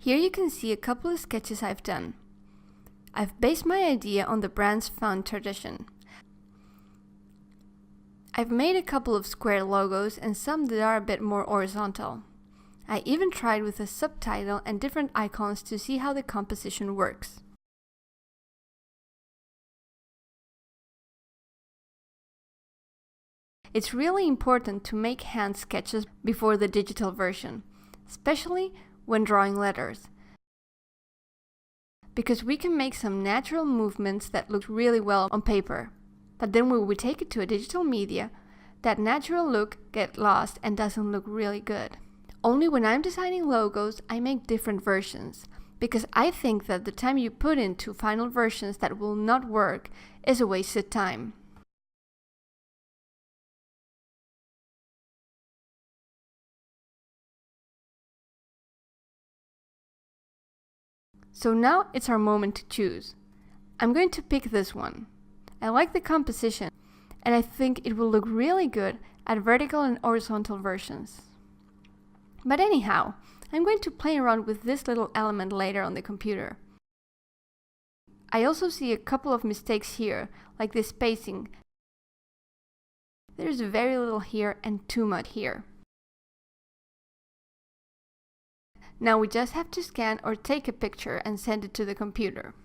Here you can see a couple of sketches I've done. I've based my idea on the brand's font tradition. I've made a couple of square logos and some that are a bit more horizontal. I even tried with a subtitle and different icons to see how the composition works. It's really important to make hand sketches before the digital version, especially when drawing letters, because we can make some natural movements that look really well on paper, but then when we take it to a digital media, that natural look gets lost and doesn't look really good. Only when I'm designing logos, I make different versions, because I think that the time you put into final versions that will not work is a wasted time. So now it's our moment to choose. I'm going to pick this one. I like the composition, and I think it will look really good at vertical and horizontal versions. But anyhow, I'm going to play around with this little element later on the computer. I also see a couple of mistakes here, like this spacing. There's very little here and too much here. Now we just have to scan or take a picture and send it to the computer.